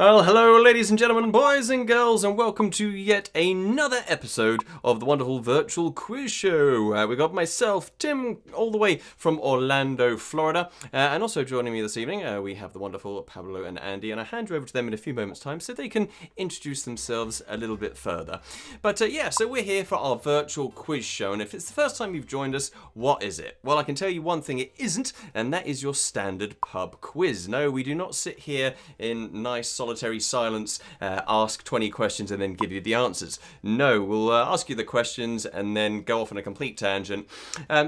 Well, hello, ladies and gentlemen, boys and girls, and welcome to yet another episode of the wonderful virtual quiz show. We got myself, Tim, all the way from Orlando, Florida, and also joining me this evening, we have the wonderful Pablo and Andy, and I'll hand you over to them in a few moments' time so they can introduce themselves a little bit further. But so we're here for our virtual quiz show, and if it's the first time you've joined us, what is it? Well, I can tell you one thing it isn't, and that is your standard pub quiz. No, we do not sit here in nice, solitary silence, ask 20 questions and then give you the answers. No, we'll ask you the questions and then go off on a complete tangent.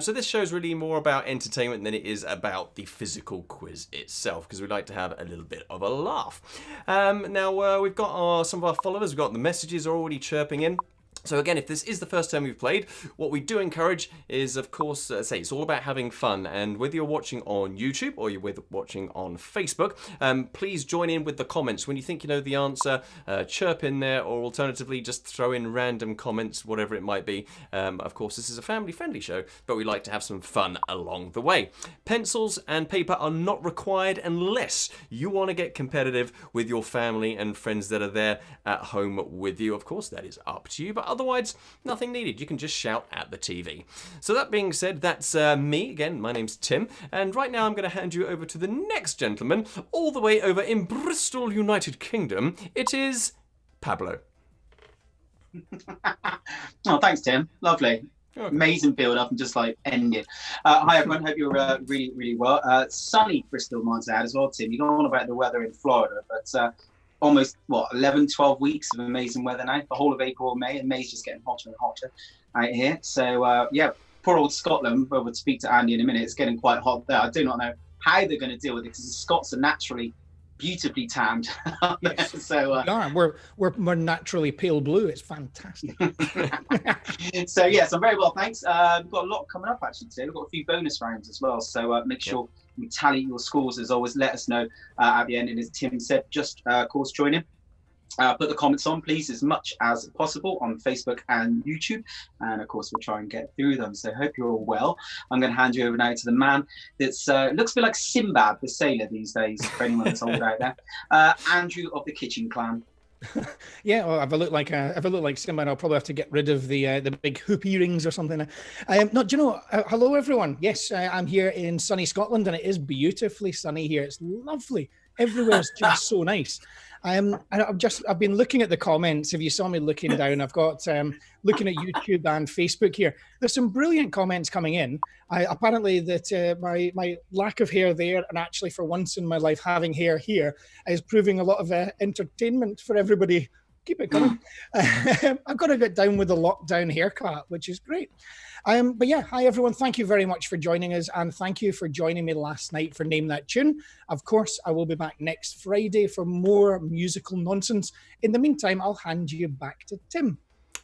So this show's really more about entertainment than it is about the physical quiz itself, because we like to have a little bit of a laugh. Now, we've got some of our followers, we've got the messages are already chirping in. So again, if this is the first time we've played, what we do encourage is, of course, it's all about having fun. And whether you're watching on YouTube or you're watching on Facebook, please join in with the comments. When you think you know the answer, chirp in there, or alternatively, just throw in random comments, whatever it might be. Of course, this is a family-friendly show, but we like to have some fun along the way. Pencils and paper are not required unless you want to get competitive with your family and friends that are there at home with you. Of course, that is up to you, but otherwise, nothing needed. You can just shout at the TV. So that being said, that's me. Again, my name's Tim. And right now I'm going to hand you over to the next gentleman, all the way over in Bristol, United Kingdom. It is Pablo. Oh, thanks, Tim. Lovely. Okay. Amazing build up and just like ended. Hi, everyone. Hope you're really, really well. Sunny Bristol, might add as well, Tim. You don't want about the weather in Florida, but almost 11 12 weeks of amazing weather now, the whole of April, May, and May's just getting hotter and hotter out here. So poor old Scotland, where we'll speak to Andy in a minute, it's getting quite hot there. I do not know how they're going to deal with it, because the Scots are naturally beautifully tanned. Yes. So we're naturally pale blue. It's fantastic. So yes, I'm very well, thanks. We've got a lot coming up actually today. We've got a few bonus rounds as well, so make sure you tally your scores as always. Let us know at the end, and as Tim said, just of course join in. Put the comments on, please, as much as possible on Facebook and YouTube. And, of course, we'll try and get through them. So I hope you're all well. I'm going to hand you over now to the man that's looks a bit like Sinbad, the sailor these days, for anyone that's old out there. Andrew of the Kitchen Clan. Yeah, well, if I look like Sinbad, I'll probably have to get rid of the big hoop earrings or something. No, do you know? Hello, everyone. Yes, I'm here in sunny Scotland, and it is beautifully sunny here. It's lovely. Everywhere is just so nice. I've been looking at the comments. If you saw me looking down, I've got looking at YouTube and Facebook here. There's some brilliant comments coming in. Apparently that my lack of hair there, and actually for once in my life having hair here, is proving a lot of entertainment for everybody. Keep it coming. I've got to get down with the lockdown haircut, which is great. But yeah, hi everyone. Thank you very much for joining us, and thank you for joining me last night for Name That Tune. Of course, I will be back next Friday for more musical nonsense. In the meantime, I'll hand you back to Tim.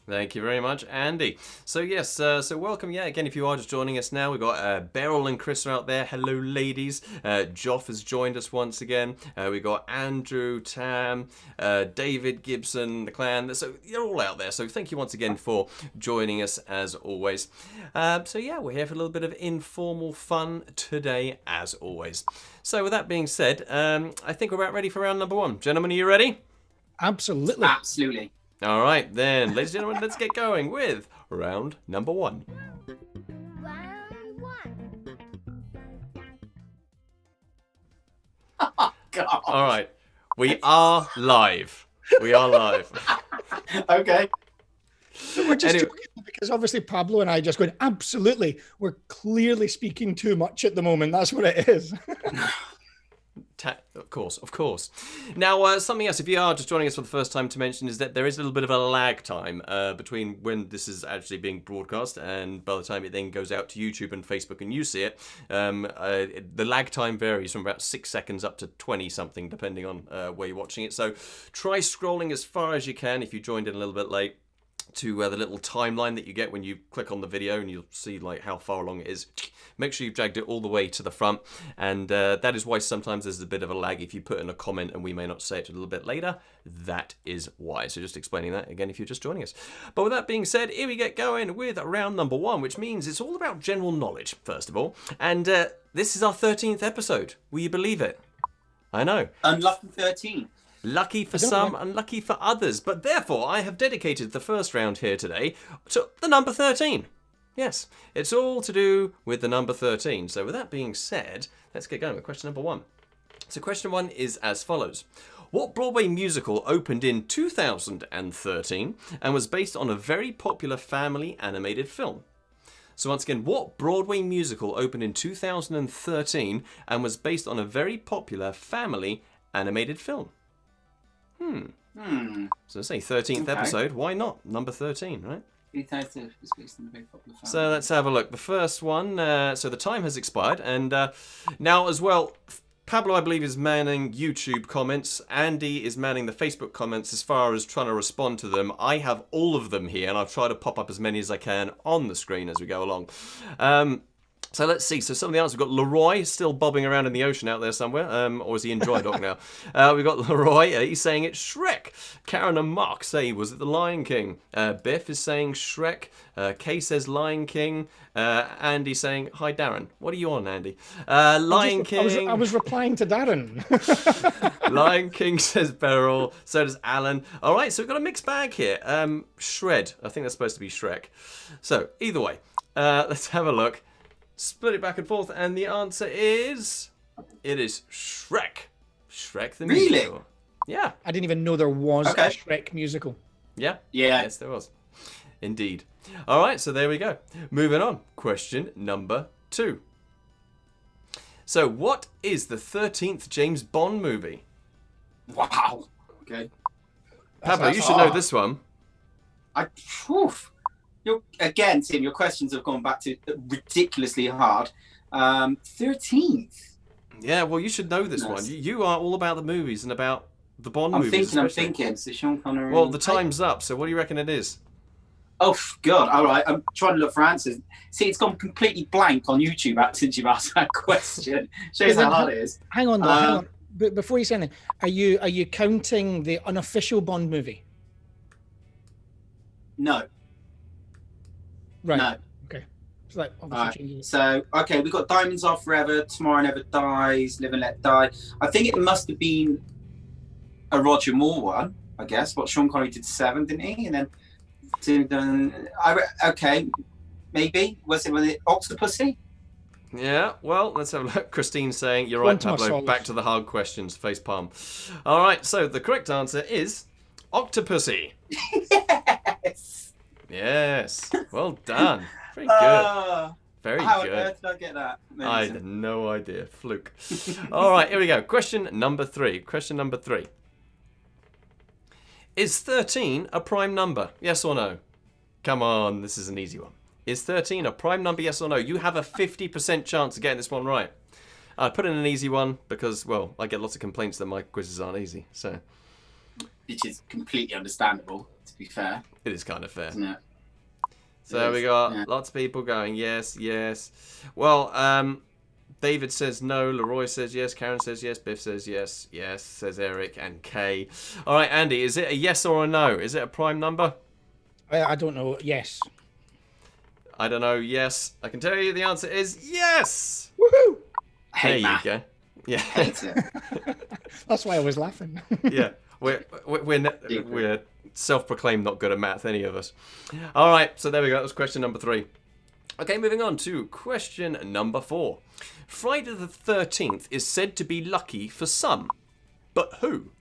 Thank you very much, Andy. So yes, so welcome. Yeah, again, if you are just joining us now, we've got Beryl and Chris are out there. Hello, ladies. Joff has joined us once again. We've got Andrew, Tam, David, Gibson, the clan. So you're all out there. So thank you once again for joining us as always. So yeah, we're here for a little bit of informal fun today as always. So with that being said, I think we're about ready for round number one. Gentlemen, are you ready? Absolutely. Absolutely. All right, then, ladies and gentlemen, let's get going with round number one. Round one. Oh, God. All right, we are live. We are live. Okay. We're just joking, because obviously Pablo and I just going, absolutely, we're clearly speaking too much at the moment. That's what it is. Of course. Now, something else, if you are just joining us for the first time, to mention is that there is a little bit of a lag time between when this is actually being broadcast and by the time it then goes out to YouTube and Facebook and you see it. The lag time varies from about 6 seconds up to 20 something, depending on where you're watching it. So try scrolling as far as you can if you joined in a little bit late, to the little timeline that you get when you click on the video, and you'll see like how far along it is. Make sure you've dragged it all the way to the front, and that is why sometimes there's a bit of a lag. If you put in a comment and we may not say it a little bit later, that is why. So just explaining that again if you're just joining us. But with that being said, here we get going with round number one, which means it's all about general knowledge, first of all. And this is our 13th episode. Will you believe it? I know. Unlucky 13. Lucky for I don't some, know. unlucky for others. But therefore, I have dedicated the first round here today to the number 13. Yes, it's all to do with the number 13. So with that being said, let's get going with question number 1. So question 1 is as follows. What Broadway musical opened in 2013 and was based on a very popular family animated film? So once again, what Broadway musical opened in 2013 and was based on a very popular family animated film? So say 13th Okay. episode, why not? Number 13, right? 2000 was based on a very popular film. So let's have a look. The first one, so the time has expired, and now as well, Pablo, I believe, is manning YouTube comments. Andy is manning the Facebook comments as far as trying to respond to them. I have all of them here, and I'll try to pop up as many as I can on the screen as we go along. So let's see. So some of the answers, we've got Leroy still bobbing around in the ocean out there somewhere, or is he in dry dock now? We've got Leroy. He's saying it's Shrek. Karen and Mark say, was it the Lion King? Biff is saying Shrek. Kay says Lion King. Andy saying, hi Darren. What are you on, Andy? Lion King. I was replying to Darren. Lion King says Beryl. So does Alan. All right, so we've got a mixed bag here. Shred. I think that's supposed to be Shrek. So either way, let's have a look. Split it back and forth, and the answer is... It is Shrek. Shrek the Really? musical. Yeah. I didn't even know there was Okay. a Shrek musical. Yeah? Yeah. Yes, there was. Indeed. All right, so there we go. Moving on. Question number 2. So what is the 13th James Bond movie? Wow. Okay. Pablo, you that's should know hard. this one. Again, Tim, your questions have gone back to ridiculously hard. 13th. Yeah, well, you should know this Nice. one. You are all about the movies and about the Bond I'm movies. thinking. especially. So Sean Connery. Well, the time's up, so what do you reckon it is? Oh God! All right, I'm trying to look for answers. See, it's gone completely blank on YouTube since you've asked that question. Shows how hard it is. Hang on, though. Hang on. But before you say anything, are you counting the unofficial Bond movie? No, Right. no. Okay. It's like obviously Alright. changing it. So okay, we've got Diamonds Are Forever, Tomorrow Never Dies, Live and Let Die. I think it must have been a Roger Moore one. I guess what Sean Connery did 7, didn't he? And then okay, maybe was it Octopussy? Yeah, well, let's have a look. Christine's saying, you're right, Quantum of Pablo. Solace. Back to the hard questions. Face palm. All right, so the correct answer is Octopussy. Yes. Yes. Well done. Very good. Very How on good. earth did I get that? I Amazing. had no idea. Fluke. All right, here we go. Question number 3. Question number 3. Is 13 a prime number? Yes or no? Come on, this is an easy one. Is 13 a prime number? Yes or no? You have a 50% chance of getting this one right. I put in an easy one because, well, I get lots of complaints that my quizzes aren't easy. So Which is completely understandable, to be fair, it is kind of fair. isn't it? So It we is, got yeah. lots of people going, yes, yes. Well, David says no, Leroy says yes, Karen says yes, Biff says yes, yes, says Eric and Kay. All right, Andy, is it a yes or a no? Is it a prime number? I don't know. Yes. I don't know, yes. I can tell you the answer is yes! Woohoo! There Hey, you Matt. go. Yeah, Hate it. That's why I was laughing. yeah. We're self-proclaimed not good at math, any of us. All right, so there we go. That was question number 3. Okay, moving on to question number 4. Friday the 13th is said to be lucky for some, but who?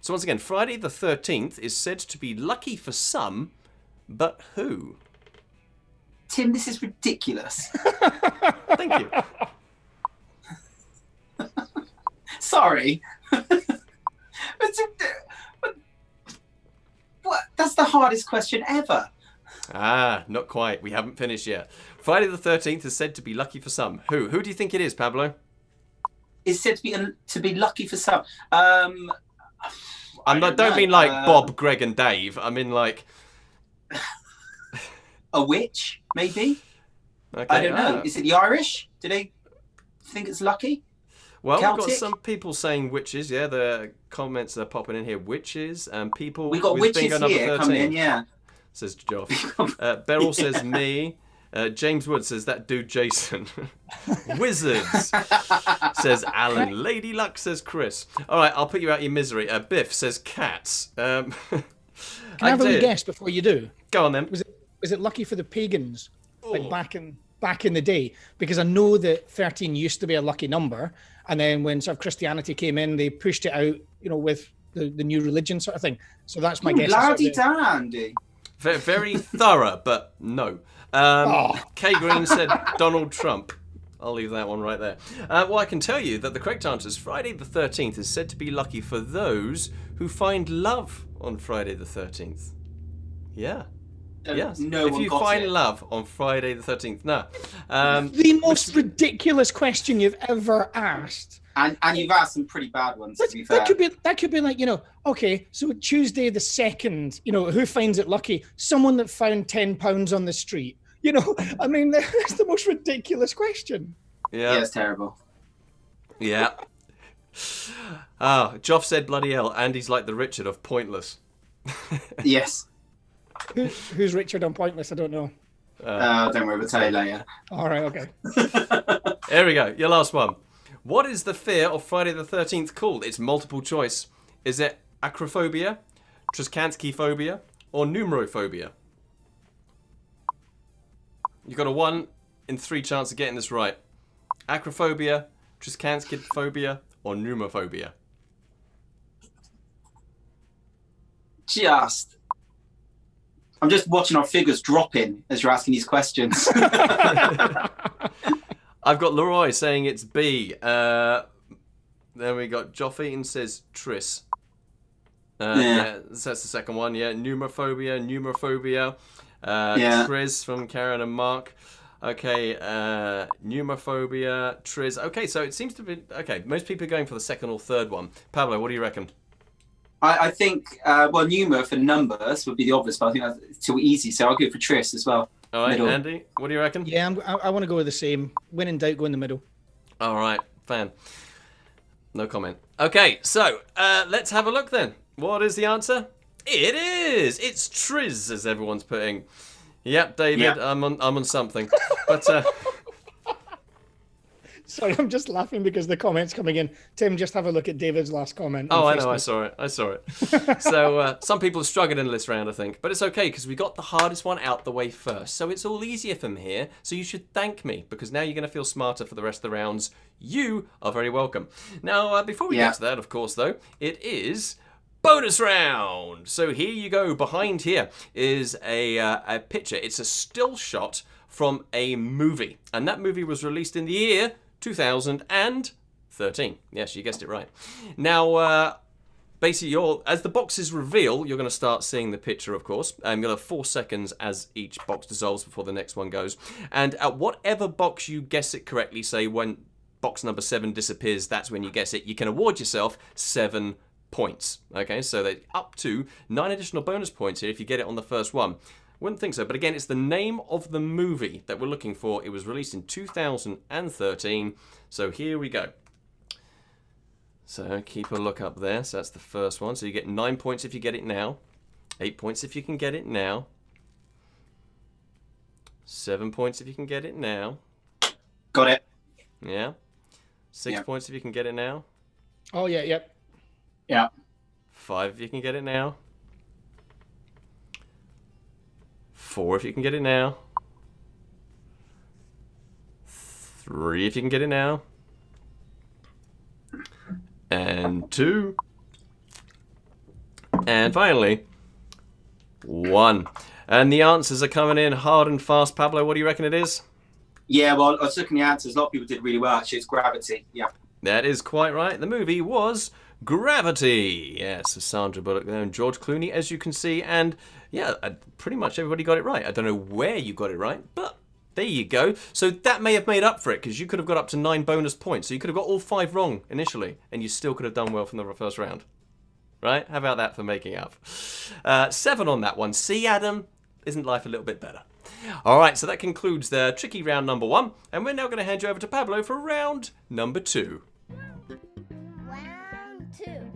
So once again, Friday the 13th is said to be lucky for some, but who? Tim, this is ridiculous. Thank you. Sorry. What? That's the hardest question ever. Ah, not quite. We haven't finished yet. Friday the 13th is said to be lucky for some. Who? Who do you think it is, Pablo? It's said to be lucky for some. Don't mean like Bob, Greg, and Dave. I mean like. A witch, maybe. Okay, I don't know. Is it the Irish? Do they think it's lucky? Well, we've got Celtic? some people saying witches. Yeah, the comments are popping in here. Witches and people. We got with witches bingo number here 13, coming in. Yeah. says Joff. Beryl says me. James Wood says, that dude Jason. Wizards, says Alan. Lady Luck, says Chris. All right, I'll put you out of your misery. Biff says cats. Can I have a wee guess before you do? Go on then. Was it lucky for the pagans, like back in the day? Because I know that 13 used to be a lucky number, and then when sort of Christianity came in, they pushed it out, with the new religion sort of thing. So that's my guess. Bloody dandy. Very thorough, but no. Kay Green said Donald Trump. I'll leave that one right there. Well, I can tell you that the correct answer is Friday the 13th is said to be lucky for those who find love on Friday the 13th. Yeah. Yes. No if one you got find it. love on Friday the 13th. No. The most ridiculous question you've ever asked. And you've asked some pretty bad ones, to be fair. That could be like, okay, so Tuesday the 2nd, who finds it lucky? Someone that found £10 on the street. I mean, that's the most ridiculous question. Yeah. Yeah, it's terrible. Yeah. Joff said bloody hell. Andy's like the Richard of Pointless. Yes. Who's Richard on Pointless? I don't know. Don't worry, we'll tell you later. All right, okay. Here we go. Your last one. What is the fear of Friday the 13th called? It's multiple choice. Is it acrophobia, Truskansky phobia, or numerophobia? You've got a 1 in 3 chance of getting this right. Acrophobia, Truskansky phobia, or numerophobia? I'm just watching our figures drop in as you're asking these questions. I've got Leroy saying it's B. Then we got Joff Eaton says Tris. Yeah, so that's the second one. Yeah, numerophobia. Tris from Karen and Mark. Okay, numerophobia, Tris. Okay, so it seems to be... Okay, most people are going for the second or third one. Pablo, what do you reckon? I think, numer for numbers would be the obvious, but I think that's too easy, so I'll go for Tris as well. All right, Middle. Andy, what do you reckon? Yeah, I want to go with the same. When in doubt, go in the middle. All right, fan. No comment. Okay, so let's have a look then. What is the answer? It is. It's Tris, as everyone's putting. Yep, David, Yeah. I'm on something. But Sorry, I'm just laughing because the comments coming in. Tim, just have a look at David's last comment. oh, on I know, I Facebook. saw it. So some people have struggled in this round, I think, but it's okay because we got the hardest one out the way first. So it's all easier from here. So you should thank me because now you're going to feel smarter for the rest of the rounds. You are very welcome. Now, before we get to that, of course, though, it is bonus round. So here you go. Behind here is a picture. It's a still shot from a movie, and that movie was released in the year 2013. Yes, you guessed it right. Now, basically, as the boxes reveal, you're going to start seeing the picture, of course. You'll have 4 seconds as each box dissolves before the next one goes. And at whatever box you guess it correctly, say when box number 7 disappears, that's when you guess it, you can award yourself 7 points. Okay, so that up to 9 additional bonus points here if you get it on the first one. Wouldn't think so, but again, it's the name of the movie that we're looking for. It was released in 2013, so here we go. So keep a look up there. So that's the first one. So you get 9 points if you get it now, 8 points if you can get it now, 7 points if you can get it now. Got it. Yeah. 6 Yeah. points if you can get it now. Oh, yeah, yep. Yeah. 5 if you can get it now. 4 if you can get it now. 3 if you can get it now. And 2. And finally, 1. And the answers are coming in hard and fast. Pablo, what do you reckon it is? Yeah, well, I was looking at the answers. A lot of people did really well, actually. It's Gravity. Yeah. That is quite right. The movie was Gravity. Yes, Sandra Bullock there and George Clooney, as you can see. And yeah, pretty much everybody got it right. I don't know where you got it right, but there you go. So that may have made up for it because you could have got up to 9 bonus points. So you could have got all 5 wrong initially, and you still could have done well from the first round. Right? How about that for making up? 7 on that one. See, Adam? Isn't life a little bit better? All right, so that concludes the tricky round number 1, and we're now going to hand you over to Pablo for round number 2. Round 2.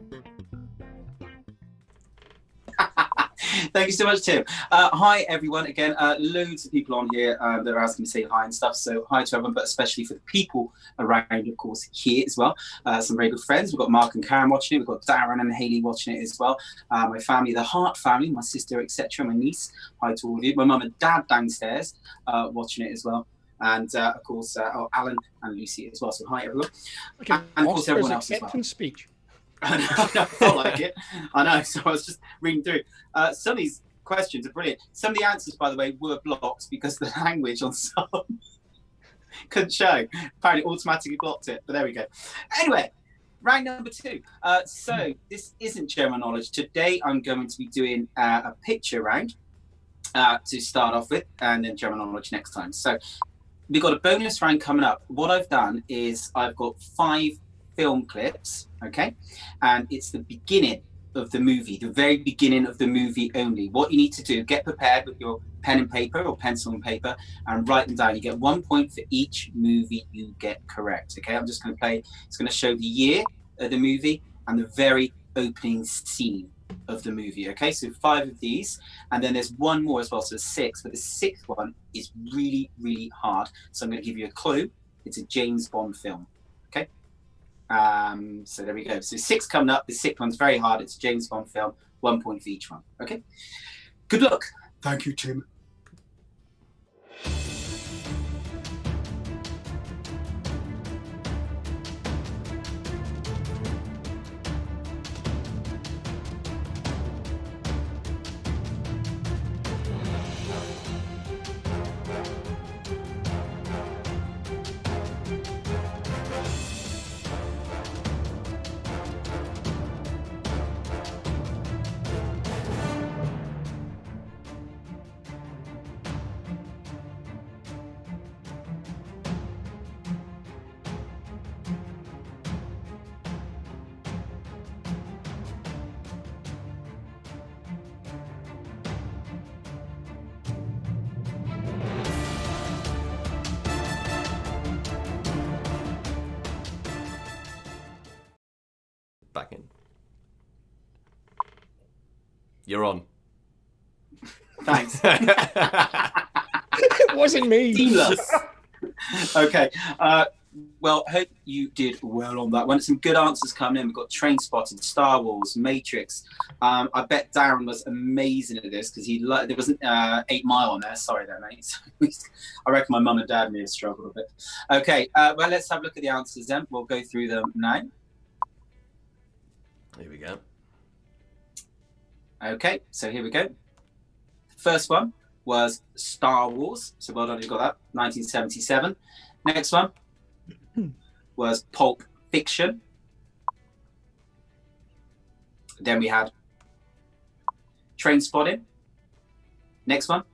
Thank you so much, Tim. Hi, everyone. Again, loads of people on here that are asking me to say hi and stuff. So hi to everyone, but especially for the people around, of course, here as well. Some very good friends. We've got Mark and Karen watching it. We've got Darren and Hayley watching it as well. My family, the Hart family, my sister, etc., my niece. Hi to all of you. My mum and dad downstairs watching it as well. And, of course, Alan and Lucy as well. So hi, everyone. Okay, And of course, everyone else as well. acceptance speech. I know, I felt like it. I know, so I was just reading through. Some of these questions are brilliant. Some of the answers, by the way, were blocked because the language on some couldn't show. Apparently, automatically blocked it, but there we go. Anyway, round number 2. So this isn't general knowledge. Today, I'm going to be doing a picture round to start off with, and then general knowledge next time. So we've got a bonus round coming up. What I've done is I've got 5 film clips, okay, and it's the beginning of the movie, the very beginning of the movie only. What you need to do, get prepared with your pen and paper or pencil and paper and write them down. You get 1 point for each movie you get correct, okay? I'm just going to play, it's going to show the year of the movie and the very opening scene of the movie, okay? So 5 of these, and then there's one more as well, so 6, but the 6th one is really, really hard. So I'm going to give you a clue. It's a James Bond film, okay? So there we go. So 6 coming up. The 6th one's very hard. It's a James Bond film. 1 point for each one. Okay. Good luck. Thank you, Tim. Back in. You're on. Thanks. It wasn't me. Seamless. Okay. Well, hope you did well on that one. Some good answers coming in. We've got Trainspotting, Star Wars, Matrix. I bet Darren was amazing at this because there wasn't 8 Mile on there. Sorry there, mate. I reckon my mum and dad may have struggled a bit. Okay. Well, let's have a look at the answers then. We'll go through them now. Here we go. Okay, so here we go. First one was Star Wars. So well done, you got that. 1977. Next one was Pulp Fiction. Then we had Trainspotting. Next one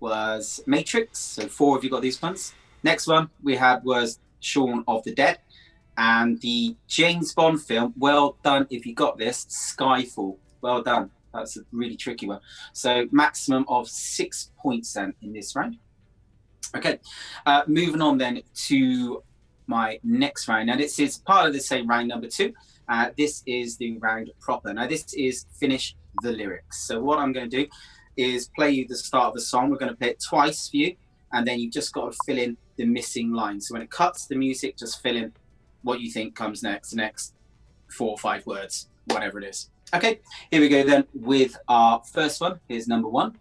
was Matrix. So 4 of you got these ones. Next one we had was Shaun of the Dead. And the James Bond film, well done if you got this, Skyfall. Well done. That's a really tricky one. So maximum of 6 points then in this round. Okay, moving on then to my next round. Now this is part of the same round number 2. This is the round proper. Now this is finish the lyrics. So what I'm going to do is play you the start of the song. We're going to play it twice for you. And then you've just got to fill in the missing line. So when it cuts the music, just fill in what you think comes next, the next 4 or 5 words, whatever it is. Okay, here we go then with our first one. Here's number 1.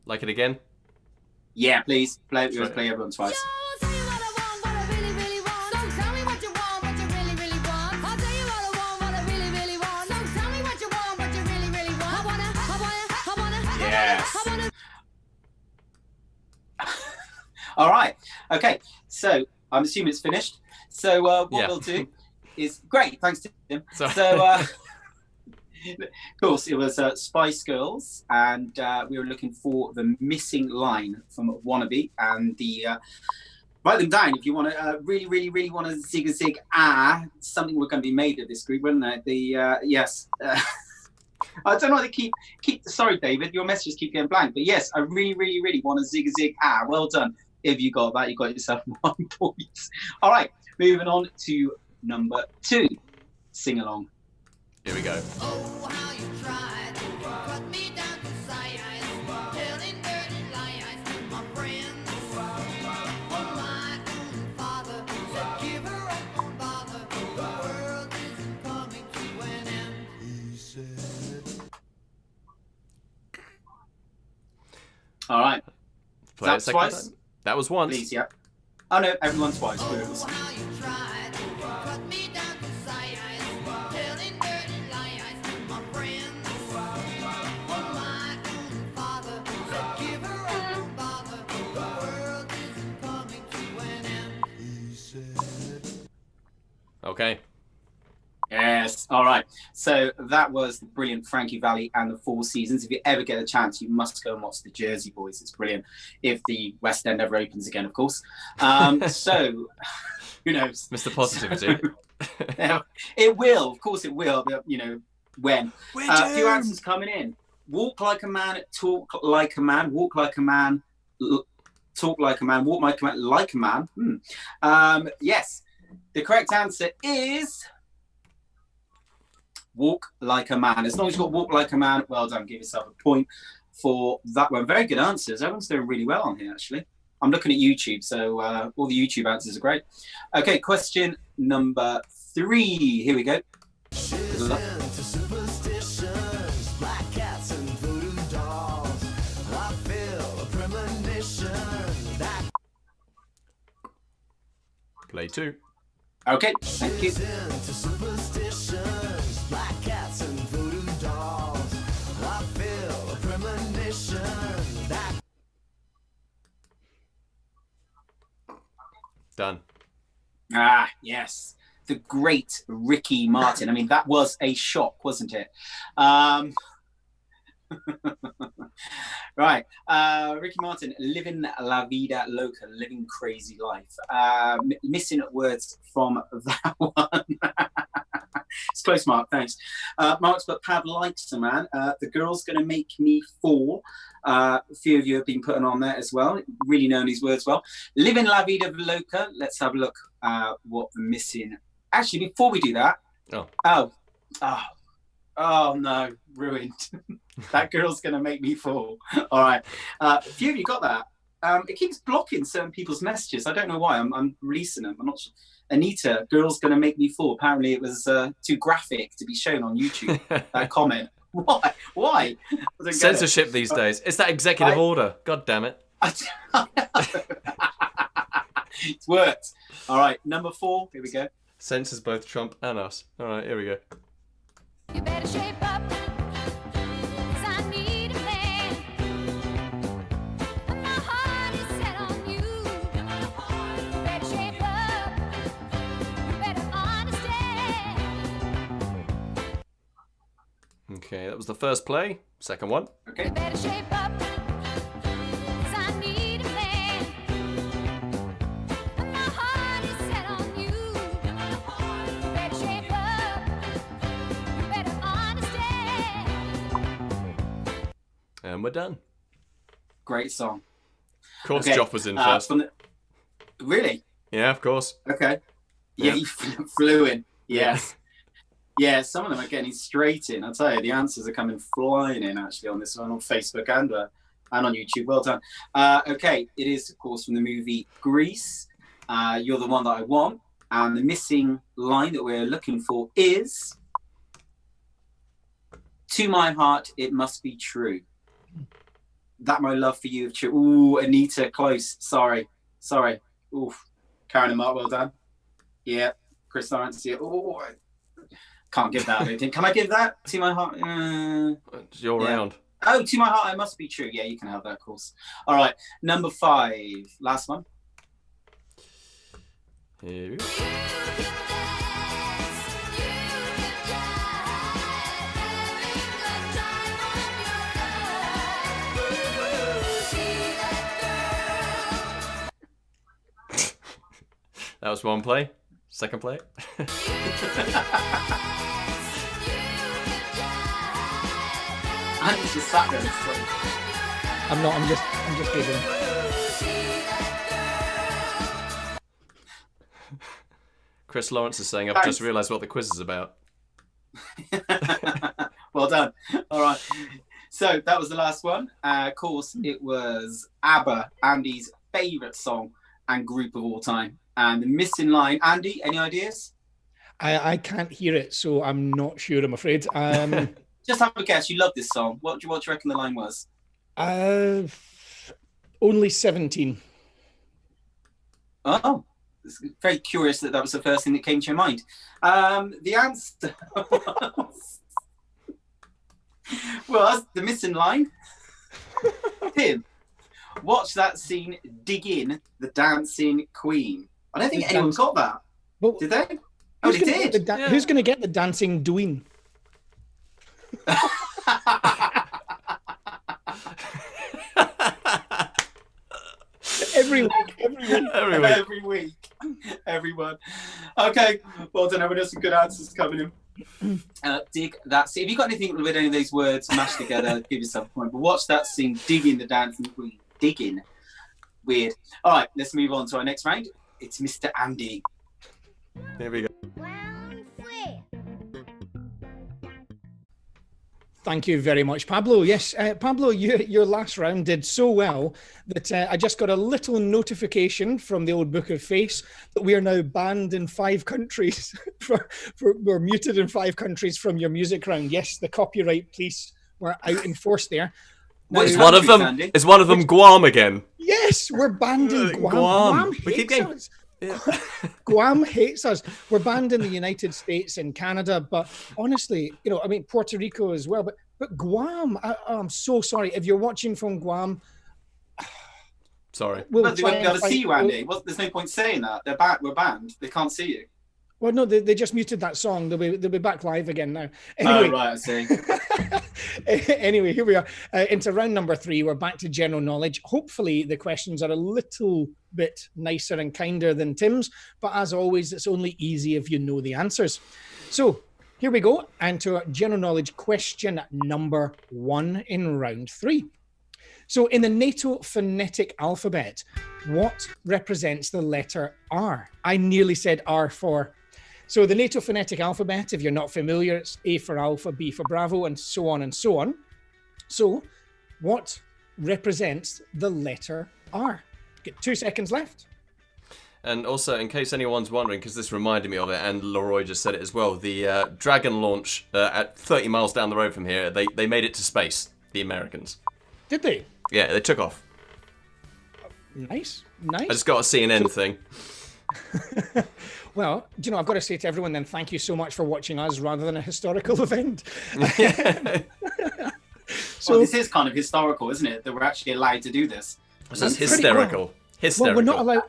Like it again? Yeah, please. Play everyone twice. Yes. All right. Okay. So I'm assuming it's finished. So what we'll do is great. Thanks, Tim. So of course, it was Spice Girls, and we were looking for the missing line from Wannabe, and the write them down if you want to really want to zig something we're going to be made of this group, wouldn't it? The yes. I don't know why they keep. Sorry, David, your messages keep getting blank. But yes, I really, really, really want a zig a zig. Well done. If you got that, you got yourself 1 point. All right, moving on to number 2. Sing along. Here we go. Oh, how you tried to cut me down to size, telling dirty lies to my friends. Oh, my own father said, give her up, don't bother. The world isn't coming to an end. He said. All right, Play that it a second twice? time. That was once. please, yeah. Oh no, everyone twice. Oh, how you tried to cut me down to size, telling dirty lies to my friends. Oh, my own father said, give her up, don't bother. The world isn't coming to an end. He said. Okay. Yes. All right. So that was the brilliant Frankie Valli and the Four Seasons. If you ever get a chance, you must go and watch the Jersey Boys. It's brilliant. If the West End ever opens again, of course. So, who knows? Mr. Positivity. It will. Of course it will. But, you know, when. A few answers coming in. Walk like a man, talk like a man, walk like a man, talk like a man, walk like a man. Yes. The correct answer is... Walk like a man. As long as you've got walk like a man, well done. Give yourself a point for that one. Very good answers. Everyone's doing really well on here, actually. I'm looking at YouTube, so all the YouTube answers are great. Okay, question number 3. Here we go. Good luck. To superstitions, black cats and voodoo dolls. I feel a premonition that Play 2. Okay, thank you. into superstitions, black cats and voodoo dolls. I feel a premonition that Done. Yes. The great Ricky Martin. I mean, that was a shock, wasn't it? Right. Ricky Martin, living la vida loca, living crazy life. Missing words from that one. It's close, Mark. Thanks. Mark's put Pav likes a man. The girl's gonna make me fall. A few of you have been putting on there as well. Really knowing these words well. Living la vida loca. Let's have a look what the missing. Actually, before we do that. Oh no, ruined. That girl's gonna make me fall. All right. A few of you got that. It keeps blocking certain people's messages. I don't know why. I'm releasing them. I'm not sure. Anita, girl's gonna make me fall. Apparently it was too graphic to be shown on YouTube. That comment. Why? I don't get it. Censorship these days. It's that executive order. God damn it. It's worked. All right, number 4. Here we go. Censors both Trump and us. All right, here we go. You better shape up, 'cause I need a man. And my heart is set on you. You better shape up, you better understand. Okay, that was the first play. Second one. Okay. You better shape up, 'cause I need a man. And my heart is set on you. You better shape up, you better understand. And we're done. Great song. Of course, Okay, Joff was in first. Really? Yeah, of course. Okay. Yeah, Yeah. you flew in. Yes. Yeah, some of them are getting straight in. I'll tell you, the answers are coming flying in actually on this one on Facebook and on YouTube. Well done. Okay, it is of course from the movie Grease. You're the one that I want, and the missing line that we're looking for is "To my heart, it must be true. That my love for you is true." Ooh, Anita, close. Sorry. Oof. Karen and Mark, well done. Yeah, Chris Lawrence. Yeah. Oh, can't give that. Can I give that to my heart? It's your Yeah. round. Oh, to my heart, it must be true. Yeah, you can have that, of course. All right, number 5, last one. Here we go. You can dance, you can jive, having the time of your life. See that girl. That was one play. Second play. You can dance, you can jive, Andy's just sat there and sweating. I'm not. I'm just giggling. Chris Lawrence is saying, I've just realised what the quiz is about. Well done. All right. So that was the last one. Of course, it was ABBA, Andy's favourite song and group of all time. And the missing line. Andy, any ideas? I can't hear it, so I'm not sure, I'm afraid. Just have a guess. You love this song. What do you reckon the line was? Only 17. Oh, it's very curious that was the first thing that came to your mind. The answer was the missing line. Tim, watch that scene, dig in the dancing queen. I don't think anyone got that. Well, Did they? Oh, they did. Who's going to get the dancing Dween? Every week. Everyone. Okay. Well done, everyone. There's some good answers coming in. Dig that scene. If you got anything with any of those words mashed together, give yourself a point. But watch that scene, digging the dancing queen. Digging. Weird. All right, let's move on to our next round. It's Mr. Andy. Here we go. Round 3. Thank you very much, Pablo. Yes, Pablo, your last round did so well that I just got a little notification from the old Book of Face that we are now banned in 5 countries. We're muted in 5 countries from your music round. Yes, the copyright police were out in force there. Now, Is one of them Guam again? Yes, we're banned in Guam. Guam We keep hates getting... us. Yeah. Guam hates us. We're banned in the United States and Canada, but honestly, I mean, Puerto Rico as well. But Guam, I'm so sorry. If you're watching from Guam, Sorry. They won't be able to see you, Andy. There's no point saying that. We're banned. They can't see you. Well, no, they just muted that song. They'll be back live again now. Anyway. Oh, right, I see. Anyway, here we are into round number 3. We're back to general knowledge. Hopefully, the questions are a little bit nicer and kinder than Tim's, but as always, it's only easy if you know the answers. So here we go, and to our general knowledge question number 1 in round 3. So in the NATO phonetic alphabet, what represents the letter R? I nearly said R for. So the NATO phonetic alphabet, if you're not familiar, it's A for Alpha, B for Bravo, and so on and so on. So what represents the letter R? Get 2 seconds left. And also, in case anyone's wondering, because this reminded me of it, and Leroy just said it as well, the Dragon launch at 30 miles down the road from here, they made it to space, the Americans. Did they? Yeah, they took off. Nice. I just got a CNN thing. Well, I've got to say to everyone then, thank you so much for watching us rather than a historical event. So this is kind of historical, isn't it? That we're actually allowed to do this. This is hysterical. Well, we're not allowed.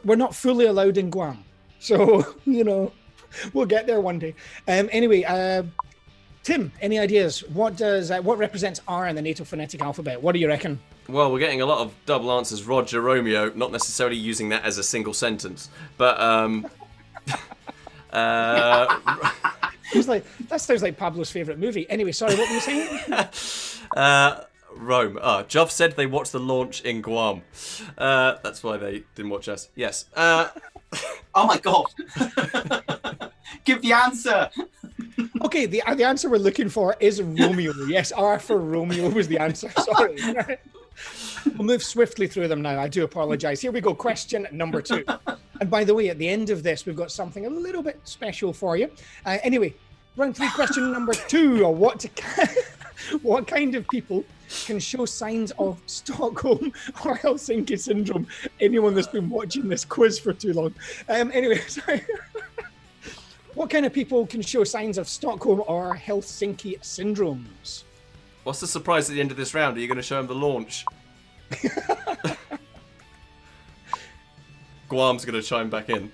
We're not fully allowed in Guam, so we'll get there one day. Anyway, Tim, any ideas? What represents R in the NATO phonetic alphabet? What do you reckon? Well, we're getting a lot of double answers. Roger Romeo, not necessarily using that as a single sentence, but that sounds like Pablo's favorite movie. Anyway, sorry, what were you saying? Rome. Jov said they watched the launch in Guam. That's why they didn't watch us. Yes. Oh my God. Give the answer. Okay, the answer we're looking for is Romeo. Yes, R for Romeo was the answer. Sorry. We'll move swiftly through them now. I do apologize. Here we go. Question number 2. And by the way, at the end of this, we've got something a little bit special for you. Anyway, round 3, question number 2. What kind of people can show signs of Stockholm or Helsinki syndrome? Anyone that's been watching this quiz for too long. Anyway, sorry. What kind of people can show signs of Stockholm or Helsinki syndromes? What's the surprise at the end of this round? Are you going to show him the launch? Guam's going to chime back in.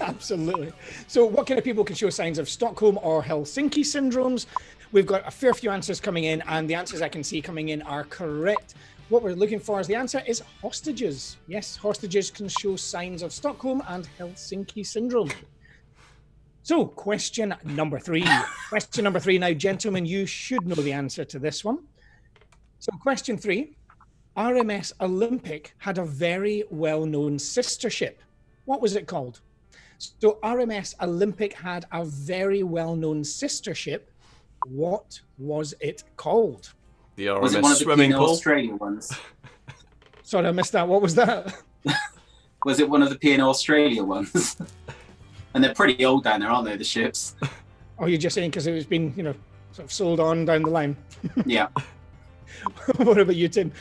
Absolutely. So what kind of people can show signs of Stockholm or Helsinki syndromes? We've got a fair few answers coming in, and the answers I can see coming in are correct. What we're looking for as the answer is hostages. Yes, hostages can show signs of Stockholm and Helsinki syndrome. So, question number 3. Question number 3. Now, gentlemen, you should know the answer to this one. So, question 3. RMS Olympic had a very well-known sister ship. What was it called? So, RMS Olympic had a very well-known sister ship. What was it called? The Was it RMS one of the swimming P&O pool. Australia ones? Sorry, I missed that. What was that? Was it one of the P&O Australia ones? And they're pretty old down there, aren't they, the ships? Oh, you're just saying because it was been, sort of sold on down the line. Yeah. What about you, Tim?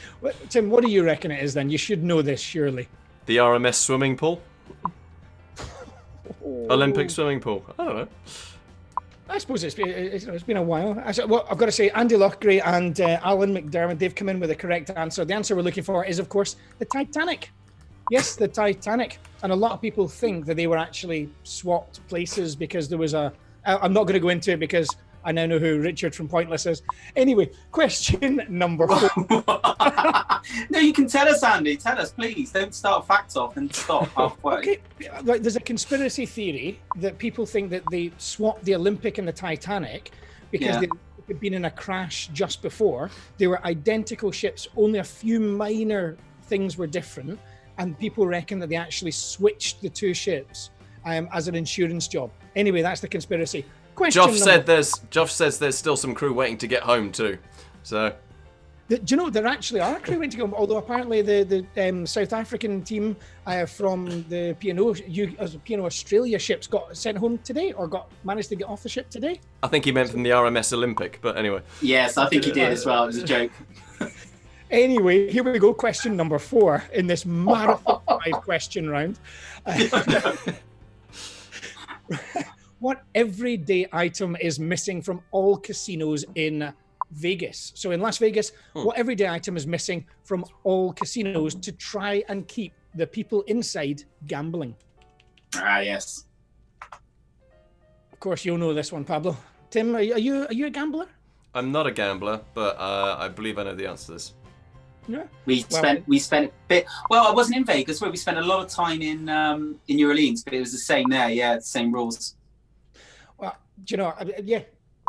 Tim, what do you reckon it is then? You should know this, surely. The RMS swimming pool. Olympic swimming pool. I don't know. I suppose it's been a while. Well, I've got to say, Andy Lochgray and Alan McDermott, they've come in with the correct answer. The answer we're looking for is, of course, the Titanic. Yes, the Titanic. And a lot of people think that they were actually swapped places because there was I'm not going to go into it because I now know who Richard from Pointless is. Anyway, question number 4. No, you can tell us, Andy. Tell us, please. Don't start facts off and stop halfway. Okay, like, there's a conspiracy theory that people think that they swapped the Olympic and the Titanic because Yeah. they had been in a crash just before. They were identical ships, only a few minor things were different, and people reckon that they actually switched the two ships as an insurance job. Anyway, that's the conspiracy. Question Joff says there's still some crew waiting to get home too. So Do you know there actually are crew waiting to go? Although apparently the South African team from the P&O Australia ships got sent home today, or managed to get off the ship today. I think he meant from the RMS Olympic, but anyway. Yes, I think he did as well. It was a joke. Anyway, here we go. Question number 4 in this marathon 5-question round. What everyday item is missing from all casinos in Vegas? So in Las Vegas, what everyday item is missing from all casinos to try and keep the people inside gambling? Ah, yes. Of course, you'll know this one, Pablo. Tim, are you a gambler? I'm not a gambler, but I believe I know the answer to this. Yeah. We spent a bit. Well, I wasn't in Vegas, where we spent a lot of time in New Orleans, but it was the same there. Yeah, the same rules. Well, do you know, yeah,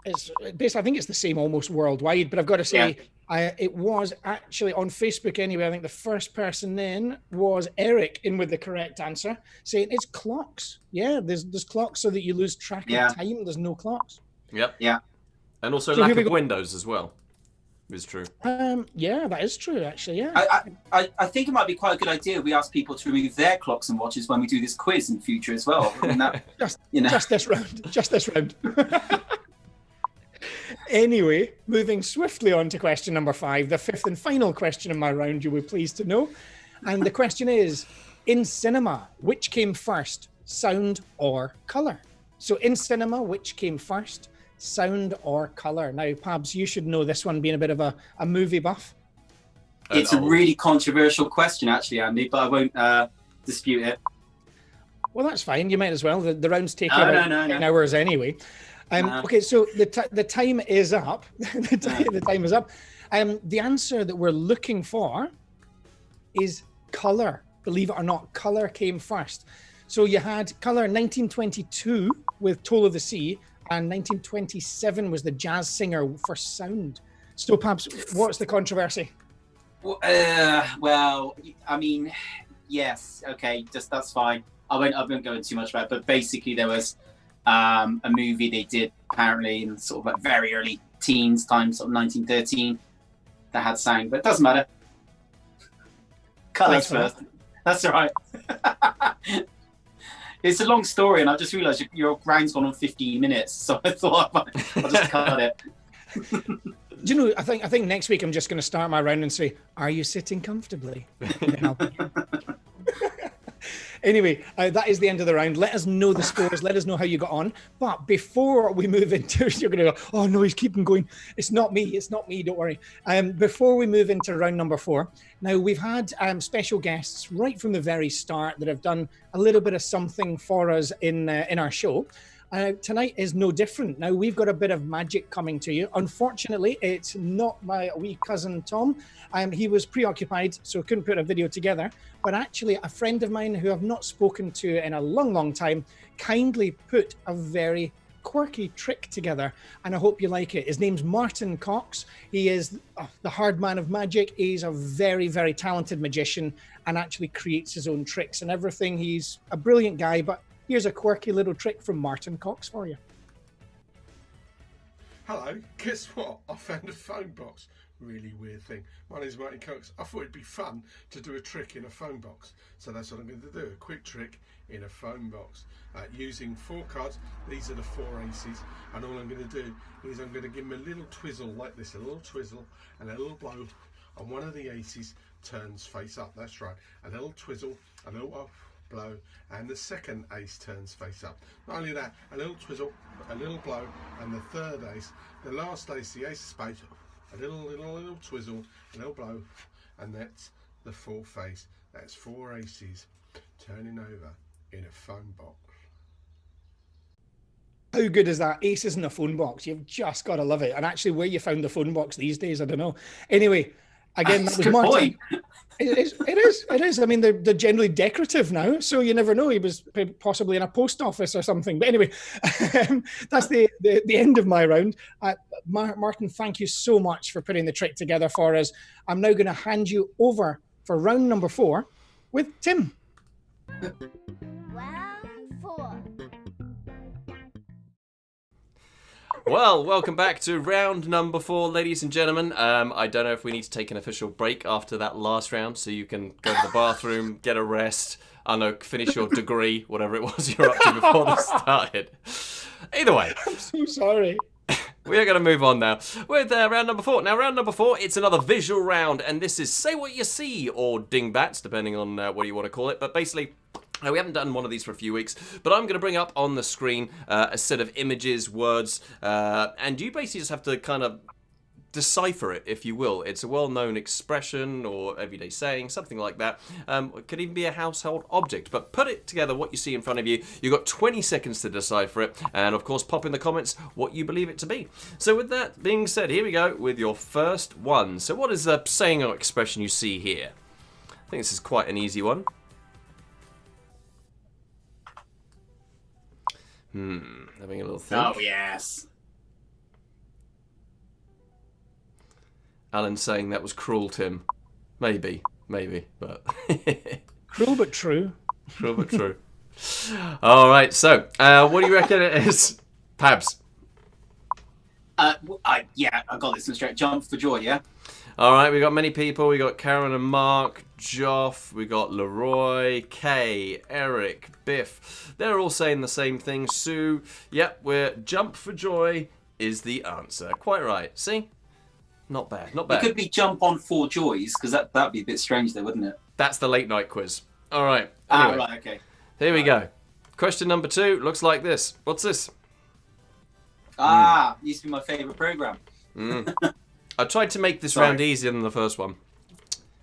it's basically, I think it's the same almost worldwide, but I've got to say, it was actually on Facebook anyway. I think the first person in was Eric in with the correct answer, saying it's clocks. Yeah, there's clocks so that you lose track of time. There's no clocks. Yep. Yeah. And also So lack here we of go. windows as well. Is true. Yeah, that is true, actually. Yeah. I think it might be quite a good idea if we ask people to remove their clocks and watches when we do this quiz in the future as well. Wouldn't that, Just this round. Just this round. Anyway, moving swiftly on to question number 5, the 5th and final question in my round, you will be pleased to know. And the question is, in cinema, which came first, sound or colour? So in cinema, which came first, sound or colour? Now, Pabs, you should know this one, being a bit of a movie buff. It's a really controversial question, actually, Andy, but I won't dispute it. Well, that's fine. You might as well. The rounds take No, about no. 10 hours anyway. Okay, so the time is up. The time is up. The answer that we're looking for is colour. Believe it or not, colour came first. So you had colour 1922 with Toll of the Sea, and 1927 was the Jazz Singer for sound. So perhaps, what's the controversy? Well, I mean, yes, okay, that's fine. I won't go into too much about it, but basically there was a movie they did apparently in sort of like very early teens time, sort of 1913, that had sound, but it doesn't matter. Colours That's first. That's all right. It's a long story, and I just realised your round's gone on 15 minutes, so I thought I'll just cut it. Do you know, I think next week I'm just going to start my round and say, are you sitting comfortably? And then I'll begin. Anyway, that is the end of the round. Let us know the scores. Let us know how you got on. But before we move into, you're going to go, oh no, he's keeping going. It's not me. It's not me. Don't worry. Before we move into round number 4, now we've had special guests right from the very start that have done a little bit of something for us in our show. Tonight is no different. Now, we've got a bit of magic coming to you. Unfortunately, it's not my wee cousin Tom. He was preoccupied, so couldn't put a video together. But actually, a friend of mine who I've not spoken to in a long, long time kindly put a very quirky trick together, and I hope you like it. His name's Martin Cox. He is the hard man of magic. He's a very, very talented magician and actually creates his own tricks and everything. He's a brilliant guy, but here's a quirky little trick from Martin Cox for you. Hello, guess what? I found a phone box. Really weird thing. My name's Martin Cox. I thought it'd be fun to do a trick in a phone box. So that's what I'm going to do, a quick trick in a phone box. Using 4 cards, these are the 4 aces, and all I'm going to do is I'm going to give them a little twizzle like this, a little twizzle and a little blow, and one of the aces turns face up, that's right, a little twizzle, a little blow, and the second ace turns face up. Not only that, a little twizzle, a little blow, and the third ace, the last ace, the ace of spades, a little twizzle, a little blow, and that's the 4th ace. That's 4 aces turning over in a phone box. How good is that? Aces in a phone box. You've just got to love it. And actually, where you found the phone box these days, I don't know. Anyway, again, that was Good Martin. point. It is. I mean, they're generally decorative now, so you never know. He was possibly in a post office or something. But anyway, that's the end of my round. Martin, thank you so much for putting the trick together for us. I'm now going to hand you over for round number 4 with Tim. Round 4. Well, welcome back to round number 4, ladies and gentlemen. I don't know if we need to take an official break after that last round, so you can go to the bathroom, get a rest, I don't know, finish your degree, whatever it was you were up to before this started. Either way. I'm so sorry. We are going to move on now with round number 4. Now, round number 4, it's another visual round, and this is Say What You See, or Dingbats, depending on what you want to call it. But basically, we haven't done one of these for a few weeks, but I'm going to bring up on the screen a set of images, words, and you basically just have to kind of decipher it, if you will. It's a well-known expression or everyday saying, something like that. It could even be a household object, but put it together, what you see in front of you. You've got 20 seconds to decipher it, and of course pop in the comments what you believe it to be. So with that being said, here we go with your first one. So what is the saying or expression you see here? I think this is quite an easy one. Having a little think. Oh, yes. Alan's saying that was cruel, Tim. Maybe, but... Cruel but true. Cruel but true. All right, so what do you reckon it is? Pabs. I got this one straight. Jump for joy, yeah? All right, we got many people. We got Karen and Mark, Joff, we got Leroy, Kay, Eric, Biff. They're all saying the same thing. Sue, yep, we're jump for joy is the answer. Quite right. See? Not bad, not It bad. could be jump on 4 joys, because that'd be a bit strange though, wouldn't it? That's the late night quiz. All right. Anyway, Right, okay. here we go. Question number 2 looks like this. What's this? Used to be my favourite programme. I tried to make this Sorry. round easier than the first one.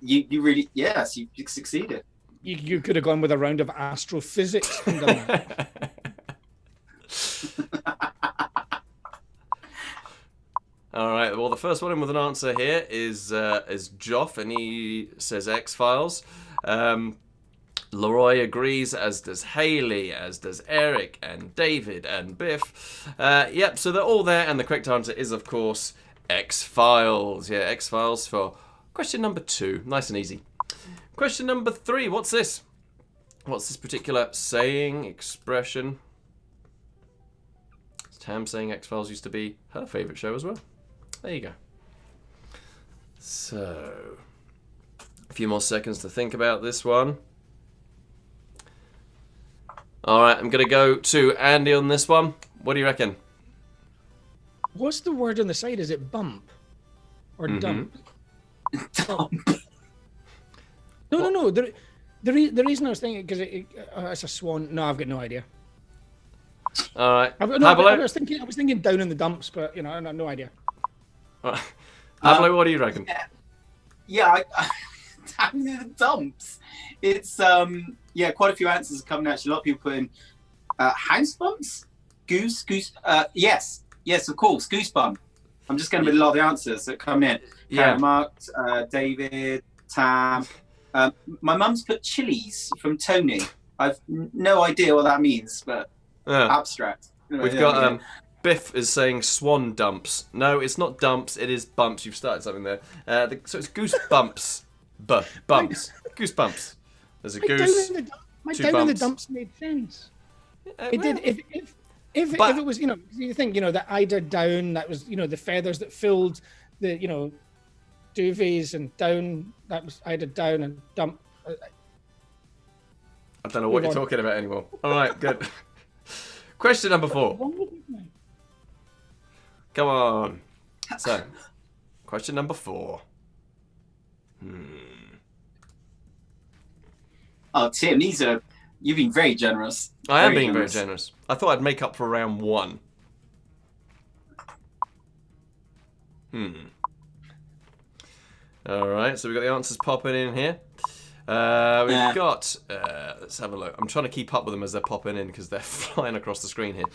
You really, yes, you succeeded. You could have gone with a round of astrophysics. And done that. All right. Well, the first one in with an answer here is Joff, and he says X-Files. Leroy agrees, as does Haley, as does Eric and David and Biff. Yep. So they're all there, and the correct answer is, of course, X-Files. Yeah, X-Files for question number 2. Nice and easy. Question number 3. What's this? What's this particular saying, expression? Tam saying X-Files used to be her favourite show as well. There you go. So, a few more seconds to think about this one. All right, I'm going to go to Andy on this one. What do you reckon? What's the word on the side? Is it bump or dump? No. The reason I was thinking, because it's a swan. No, I've got no idea. All right. I Pablo? was thinking down in the dumps, but I have no idea. All right. Pablo, what do you reckon? Yeah, down in the dumps. It's quite a few answers are coming. Actually, a lot of people put in house bumps. Goose. Yes, of course. Goosebump. I'm just going to read a lot of the answers that come in. Yeah. Mark, David, Tam. My mum's put chilies from Tony. I've no idea what that means, but abstract. We've got Biff is saying swan dumps. No, it's not dumps. It is bumps. You've started something there. So it's goosebumps. Bumps. Goosebumps. There's a goose. My two down in the bumps. dumps made sense. It Well, did. If But- it was, you know, you think, you know, the eider down, that was, you know, the feathers that filled the, you know, duvets and down, that was eider down and dump. I don't know what you're Move on. talking about anymore. All right, good. Question number 4. Come on. So, question number 4. Oh, Tim, you've been very generous. I am being very generous. I thought I'd make up for round 1. All right, so we've got the answers popping in here. We've got, let's have a look. I'm trying to keep up with them as they're popping in because they're flying across the screen here.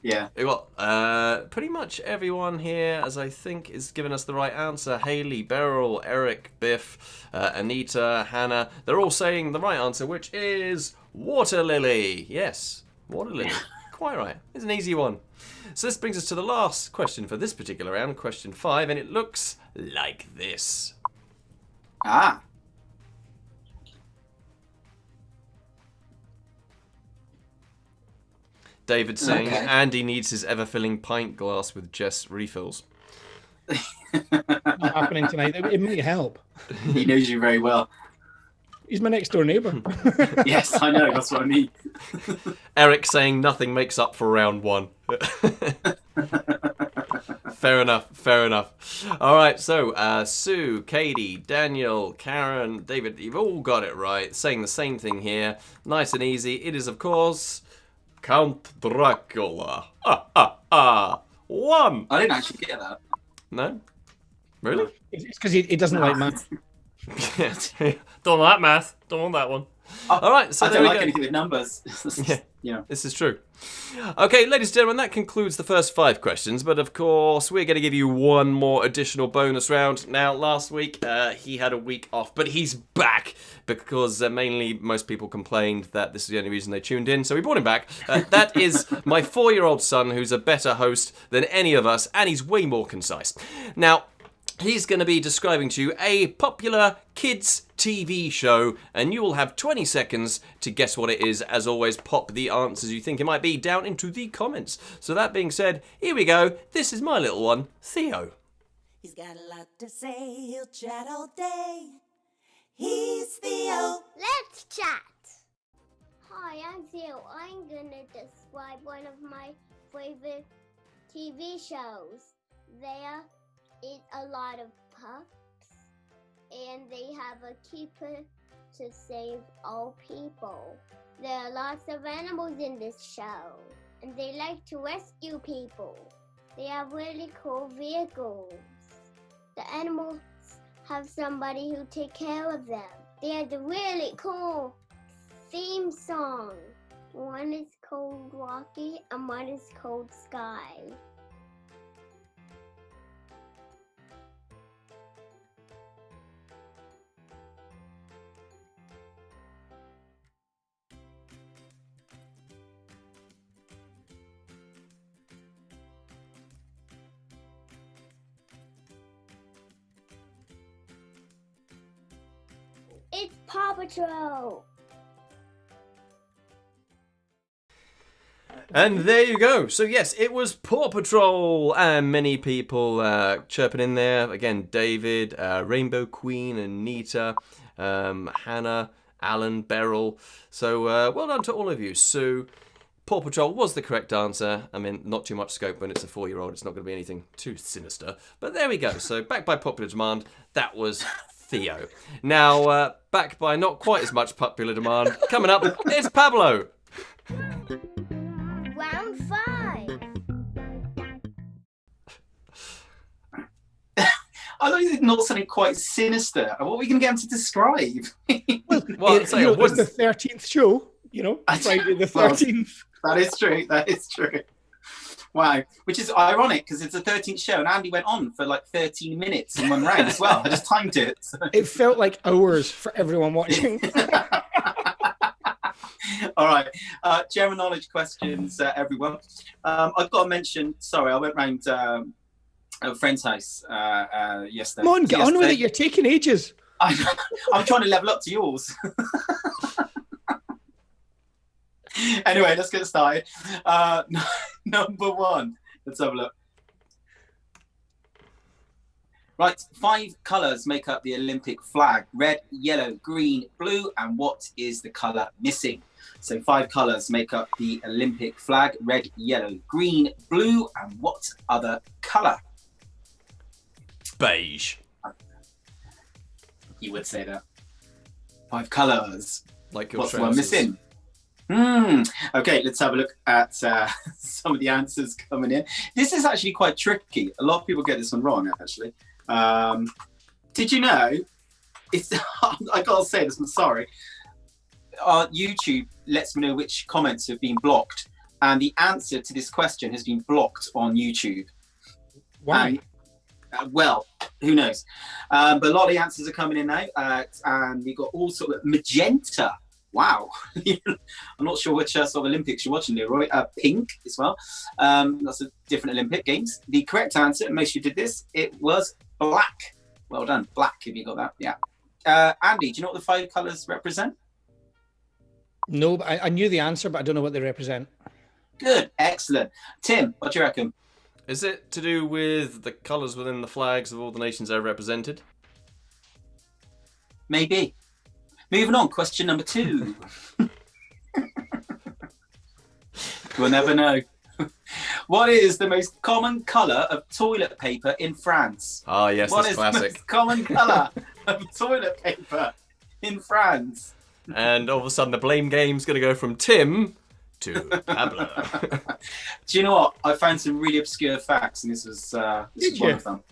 Yeah. We've got pretty much everyone here, as I think, is giving us the right answer. Haley, Beryl, Eric, Biff, Anita, Hannah. They're all saying the right answer, which is water lily. Yes, water lily. Quite right. It's an easy one. So this brings us to the last question for this particular round, question 5, and it looks like this. Ah. David saying Okay. Andy needs his ever-filling pint glass with Jess refills. Not happening tonight. It may help. He knows you very well. He's my next door neighbour. Yes, I know. That's what I mean. Eric saying nothing makes up for round 1. Fair enough. All right, so Sue, Katie, Daniel, Karen, David, you've all got it right. Saying the same thing here. Nice and easy. It is, of course, Count Dracula. 1. I didn't actually get that. No? Really? It's because he doesn't like math. Don't like math. Don't want that one. All right, so I there don't we like go. anything with numbers. Yeah. Yeah. This is true. Okay, ladies and gentlemen, that concludes the first 5 questions, but of course, we're going to give you one more additional bonus round. Now, last week, he had a week off, but he's back because mainly most people complained that this is the only reason they tuned in, so we brought him back. That is my 4-year-old son, who's a better host than any of us, and he's way more concise. Now, he's going to be describing to you a popular kids' TV show, and you will have 20 seconds to guess what it is. As always, pop the answers you think it might be down into the comments. So that being said, here we go. This is my little one, Theo. He's got a lot to say, he'll chat all day. He's Theo. Let's chat. Hi, I'm Theo. I'm gonna describe one of my favorite TV shows. There is a lot of pups, and they have a keeper to save all people. There are lots of animals in this show, and they like to rescue people. They have really cool vehicles. The animals have somebody who take care of them. They have a really cool theme song. One is called Rocky and one is called Sky. It's Paw Patrol. And there you go. So yes, it was Paw Patrol, and many people chirping in there. Again, David, Rainbow Queen, Anita, Hannah, Alan, Beryl. So well done to all of you. Sue, Paw Patrol was the correct answer. I mean, not too much scope when it's a 4-year-old. It's not going to be anything too sinister. But there we go. So back by popular demand, that was Theo. Now, back by not quite as much popular demand, coming up, it's Pablo. Round 5. I thought you did not something quite sinister. What were we going to get him to describe? Well, It was the 13th show, you know, Friday the 13th. That is true. That is true. Wow. Which is ironic because it's the 13th show and Andy went on for like 13 minutes in one round as well. I just timed it. So. It felt like hours for everyone watching. All right. General knowledge questions, everyone. I've got to mention, sorry, I went round a friend's house yesterday. Come on, get on with it. You're taking ages. I'm trying to level up to yours. Anyway, let's get started. Number one. Let's have a look. Right, 5 colours make up the Olympic flag. Red, yellow, green, blue, and what is the colour missing? So 5 colours make up the Olympic flag. Red, yellow, green, blue, and what other colour? Beige. You would say that. 5 colours. Like your What's the one trousers. missing? Okay, let's have a look at some of the answers coming in. This is actually quite tricky. A lot of people get this one wrong, actually. Did you know? It's I gotta say this. I'm sorry. YouTube lets me know which comments have been blocked, and the answer to this question has been blocked on YouTube. Why? Well, who knows? But a lot of the answers are coming in now, and we got all sort of magenta. Wow. I'm not sure which sort of Olympics you're watching, Leroy. Pink as well. Lots of different Olympic games. The correct answer, and most of you did this, it was black. Well done. Black, if you got that. Yeah. Andy, do you know what the 5 colours represent? No, but I knew the answer, but I don't know what they represent. Good. Excellent. Tim, what do you reckon? Is it to do with the colours within the flags of all the nations they're represented? Maybe. Moving on, question number 2. We'll never know. What is the most common colour of toilet paper in France? Ah, yes, What that's is the classic. most common colour of toilet paper in France? And all of a sudden, the blame game's going to go from Tim to Pablo. Do you know what? I found some really obscure facts, and this was one of them.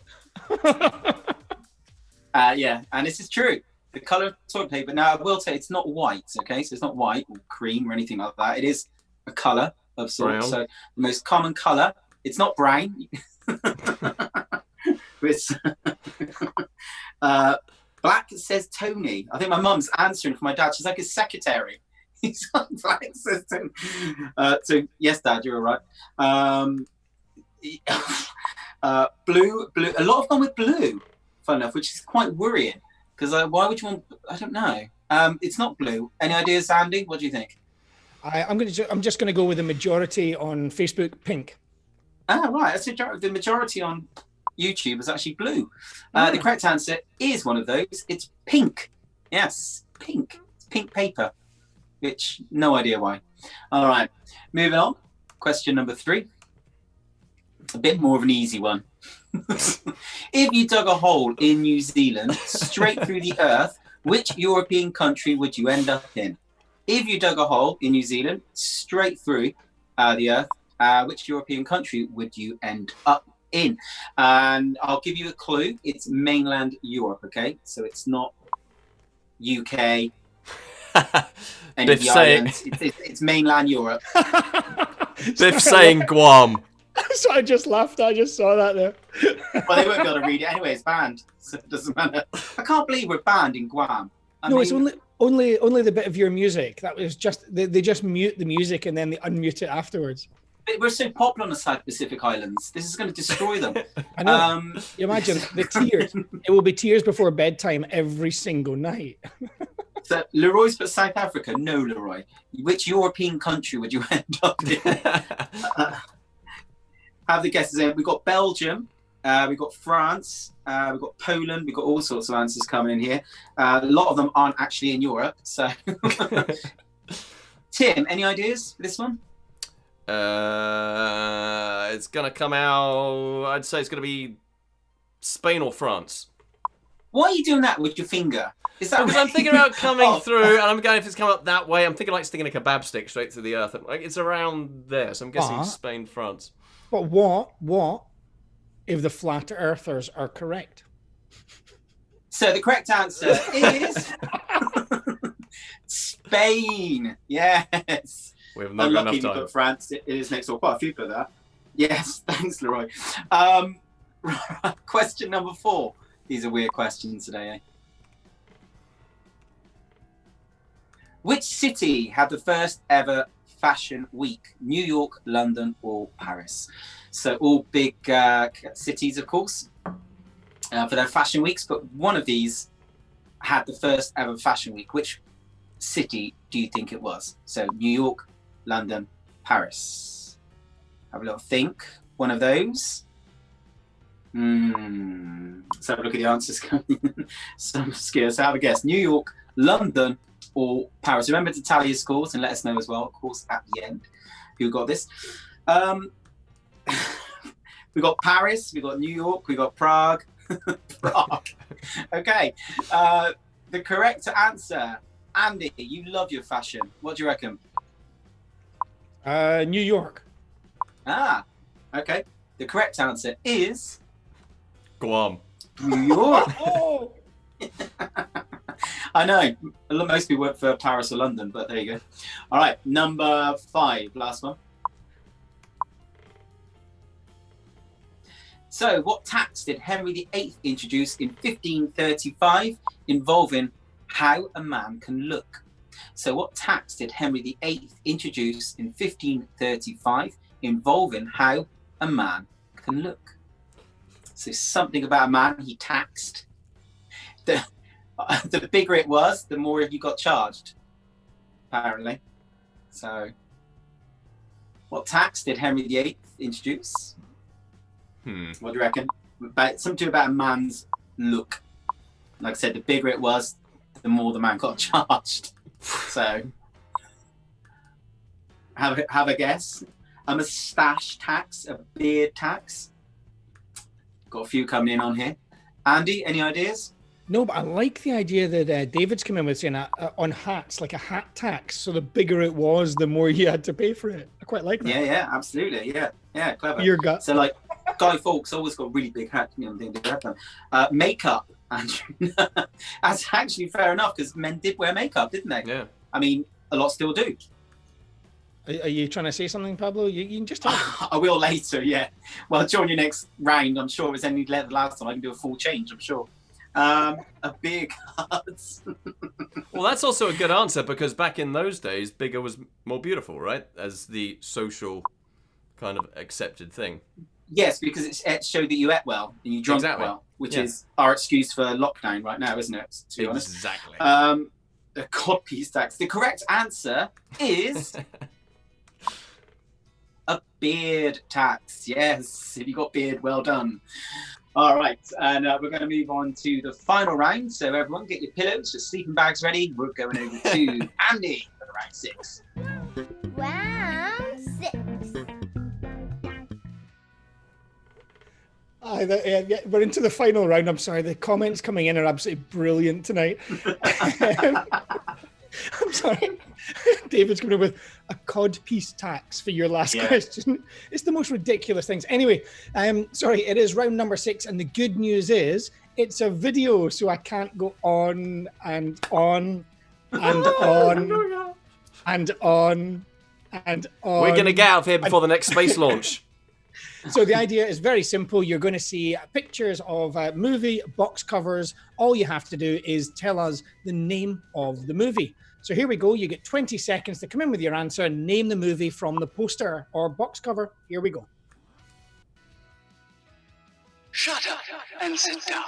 Yeah, and this is true. The colour of toilet paper. Now, I will say it's not white, okay? So it's not white or cream or anything like that. It is a colour of sorts. Brown. So the most common colour, it's not brown. It's black, says Tony. I think my mum's answering for my dad. She's like his secretary. He's on black, says Tony. So, yes, Dad, you're all right. Blue. A lot have gone with blue, fun enough, which is quite worrying. Because why would you want? I don't know. It's not blue. Any ideas, Andy? What do you think? I'm just going to go with the majority on Facebook, pink. Right. That's the majority on YouTube is actually blue. The correct answer is one of those. It's pink. Yes, pink. It's pink paper. Which, no idea why. All right. Moving on. Question number 3. A bit more of an easy one. If you dug a hole in New Zealand straight through the earth, which European country would you end up in? If you dug a hole in New Zealand straight through the earth, which European country would you end up in? And I'll give you a clue. It's mainland Europe, okay? So it's not UK, any of Biff the saying, islands. It's mainland Europe. Biff saying Guam. So I just laughed. I just saw that there. Well, they won't be able to read it anyway. It's banned, so it doesn't matter. I can't believe we're banned in Guam. It's only the bit of your music. That was just they just mute the music and then they unmute it afterwards. We're so popular on the South Pacific Islands. This is going to destroy them. I know. You imagine the tears. It will be tears before bedtime every single night. So Leroy's put South Africa. No, Leroy. Which European country would you end up in? Have the guesses in. We've got Belgium, we've got France, we've got Poland, we've got all sorts of answers coming in here. A lot of them aren't actually in Europe. So, Tim, any ideas for this one? It's going to come out, I'd say it's going to be Spain or France. Why are you doing that with your finger? Is that Because I'm thinking about coming through, and I'm going, if it's coming up that way, I'm thinking like sticking a kebab stick straight through the earth. Like, it's around there, so I'm guessing Spain, France. But what if the flat earthers are correct? So the correct answer is Spain. Yes. We've not got Unlucky enough you time. put France. It is next door. Quite a few put that. Yes, thanks, Leroy. Question number 4. These are weird questions today, eh? Which city had the first ever fashion week? New York, London, or Paris? So all big cities, of course, for their fashion weeks. But one of these had the first ever fashion week. Which city do you think it was? So New York, London, Paris. Have a little think. One of those. Let's have a look at the answers coming. Some scares. So have a guess. New York, London, or Paris. Remember to tally your scores and let us know as well, of course, at the end who got this. We got Paris, we got New York, we got Prague. Prague. Okay. The correct answer, Andy, you love your fashion. What do you reckon? New York. Ah, okay. The correct answer is Guam. New York. Oh, I know. Most people work for Paris or London, but there you go. All right, number 5, last one. So, what tax did Henry VIII introduce in 1535 involving how a man can look? So, what tax did Henry VIII introduce in 1535 involving how a man can look? So, something about a man he taxed. The bigger it was, the more you got charged, apparently. So, what tax did Henry VIII introduce? What do you reckon? Something about a man's look. Like I said, the bigger it was, the more the man got charged. So, have a guess. A moustache tax, a beard tax. Got a few coming in on here. Andy, any ideas? no, but I like the idea that David's come in with saying on hats, like a hat tax. So the bigger it was, the more you had to pay for it. I quite like that. Yeah, absolutely. Yeah, clever. Your gut. So, like, Guy Fawkes always got really big hats. You know, makeup, Andrew. That's actually fair enough because men did wear makeup, didn't they? Yeah. I mean, a lot still do. Are you trying to say something, Pablo? You can just talk. I will later, yeah. Well, during your next round, I'm sure it was any the last time. I can do a full change, I'm sure. A big heart. Well, that's also a good answer because back in those days, bigger was more beautiful, right? As the social kind of accepted thing. Yes, because it showed that you ate well and you drank Exactly. well, which Yeah. is our excuse for lockdown right now, isn't it? To be honest. Exactly. The codpiece tax. The correct answer is a beard tax. Yes, if you got beard, well done. All right, and we're going to move on to the final round. So everyone, get your pillows, your sleeping bags ready. We're going over to Andy for round 6. Round 6. Yeah, we're into the final round. I'm sorry, the comments coming in are absolutely brilliant tonight. I'm sorry. David's coming up with a cod piece tax for your last question. It's the most ridiculous things. Anyway, sorry, it is round number 6, and the good news is it's a video, so I can't go on and on and on and on and on. We're going to get out of here before the next space launch. So the idea is very simple. You're going to see pictures of movie box covers. All you have to do is tell us the name of the movie. So here we go. You get 20 seconds to come in with your answer and name the movie from the poster or box cover. Here we go. Shut up and sit down.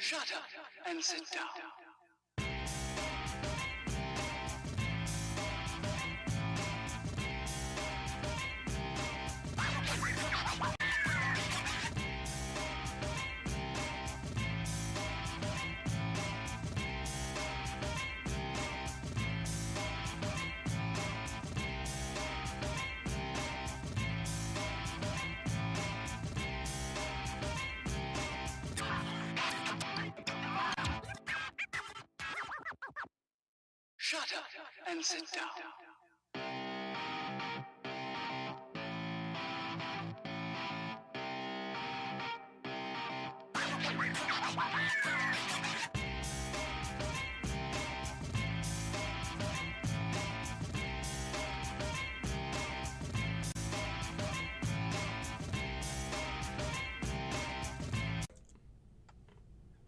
Shut up and sit down. Shut up and sit down.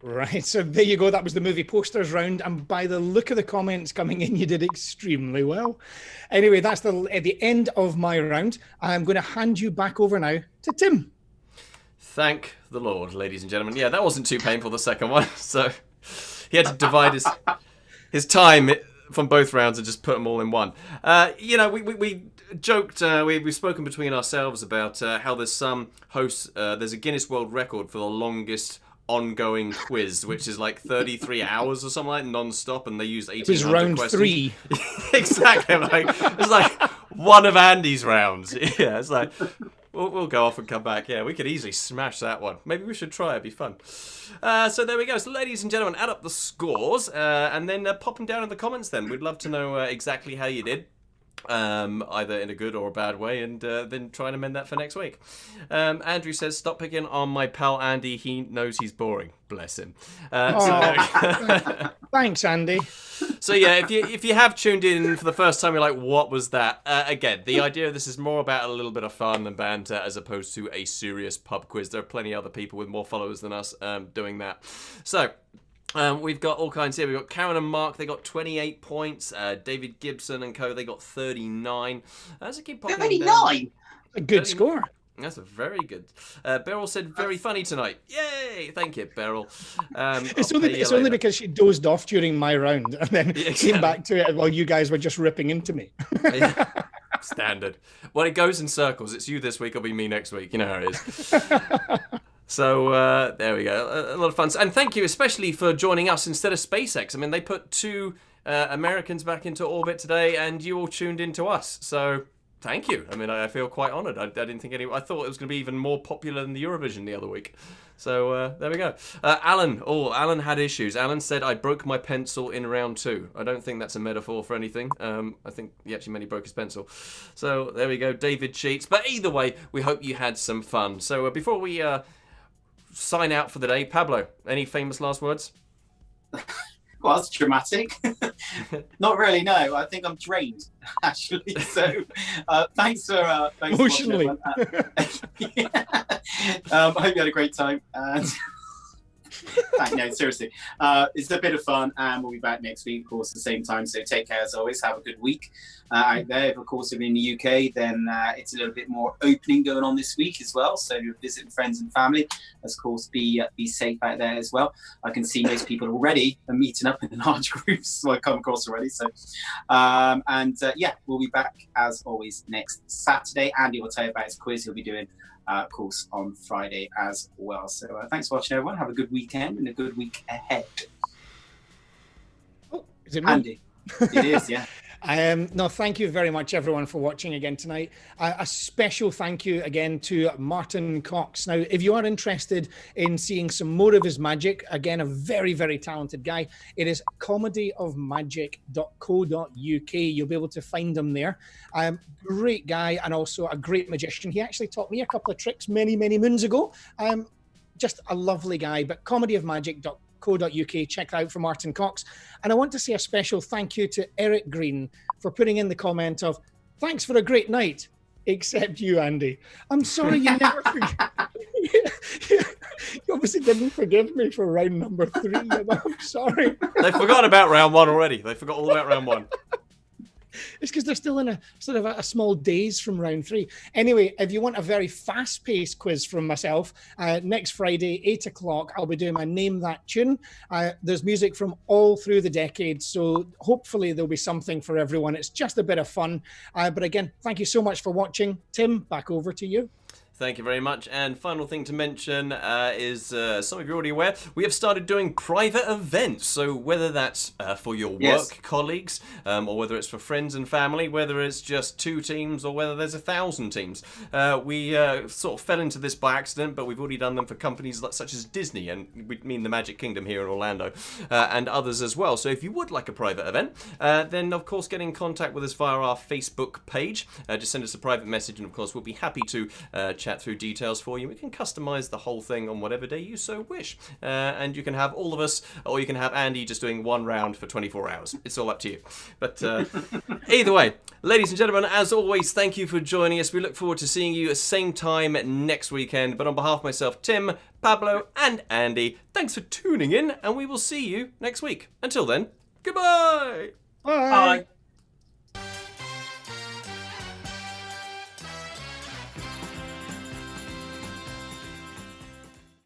Right, so there you go. That was the movie posters round, and by the look of the comments coming in, you did extremely well. Anyway, that's at the end of my round. I'm going to hand you back over now to Tim. Thank the Lord, ladies and gentlemen. Yeah, that wasn't too painful, the second one. So he had to divide his time from both rounds and just put them all in one. We joked, we've spoken between ourselves about how there's some hosts, there's a Guinness World Record for the longest ongoing quiz, which is like 33 hours or something like non-stop, and they used 1800 It was round questions. 3. Exactly. It's like one of Andy's rounds. Yeah, it's like we'll go off and come back. Yeah, we could easily smash that one. Maybe we should try. It'd be fun. So there we go. So ladies and gentlemen, add up the scores and then pop them down in the comments. Then we'd love to know exactly how you did. Either in a good or a bad way, and then try and amend that for next week. Andrew says, stop picking on my pal Andy, he knows he's boring. Bless him. Thanks, Andy. So yeah, if you have tuned in for the first time, you're like, what was that? Again, the idea of this is more about a little bit of fun and banter as opposed to a serious pub quiz. There are plenty of other people with more followers than us doing that. So we've got all kinds here. We've got Karen and Mark, they got 28 points. David Gibson and co, they got 39. As I keep popping 39? A good score. That's a very good. Beryl said, very funny tonight. Yay! Thank you, Beryl. It's only because she dozed off during my round and then came back to it while you guys were just ripping into me. Standard. Well, it goes in circles. It's you this week, it'll be me next week. You know how it is. So there we go. A lot of fun. And thank you especially for joining us instead of SpaceX. I mean, they put 2 Americans back into orbit today, and you all tuned into us. So thank you. I mean, I feel quite honoured. I didn't think I thought it was going to be even more popular than the Eurovision the other week. So there we go. Alan had issues. Alan said, I broke my pencil in round 2. I don't think that's a metaphor for anything. I think he actually meant he broke his pencil. So there we go. David cheats. But either way, we hope you had some fun. So before we sign out for the day, Pablo, any famous last words? Well, that's dramatic. Not really, no. I think I'm drained, actually. So thanks for emotionally. I hope you had a great time. And no, seriously, it's a bit of fun, and we'll be back next week, of course, at the same time. So take care as always. Have a good week out there. If, of course, if you're in the UK, then it's a little bit more opening going on this week as well. So you're visiting friends and family. Of course, be safe out there as well. I can see most people already are meeting up in large groups, so I come across already. So, we'll be back as always next Saturday. Andy will tell you about his quiz he'll be doing. Of course, on Friday as well. So thanks for watching, everyone. Have a good weekend and a good week ahead. Oh, is it me? Andy? It is, yeah. No, thank you very much, everyone, for watching again tonight. A special thank you again to Martin Cox. Now, if you are interested in seeing some more of his magic, again, a very, very talented guy, it is comedyofmagic.co.uk. You'll be able to find him there. Great guy and also a great magician. He actually taught me a couple of tricks many, many moons ago. Just a lovely guy, but comedyofmagic.co.uk. Check that out for Martin Cox. And I want to say a special thank you to Eric Green for putting in the comment of, thanks for a great night, except you, Andy. I'm sorry you never you obviously didn't forgive me for round number 3. I'm sorry. They forgot about round 1 already. They forgot all about round 1. It's because they're still in a sort of a small daze from round 3. Anyway, if you want a very fast-paced quiz from myself, next Friday, 8 o'clock, I'll be doing my Name That Tune. There's music from all through the decade, so hopefully there'll be something for everyone. It's just a bit of fun. But again, thank you so much for watching. Tim, back over to you. Thank you very much. And final thing to mention is, some of you are already aware, we have started doing private events. So whether that's for your work colleagues, or whether it's for friends and family, whether it's just 2 teams or whether there's 1,000 teams. We sort of fell into this by accident, but we've already done them for companies such as Disney, and we mean the Magic Kingdom here in Orlando, and others as well. So if you would like a private event, then of course get in contact with us via our Facebook page. Just send us a private message, and of course we'll be happy to chat through details for you. We can customize the whole thing on whatever day you so wish, and you can have all of us, or you can have Andy just doing 1 round for 24 hours. It's all up to you. But either way, ladies and gentlemen, as always, thank you for joining us. We look forward to seeing you at the same time next weekend. But on behalf of myself, Tim, Pablo, and Andy, thanks for tuning in, and we will see you next week. Until then, goodbye. Bye. Bye.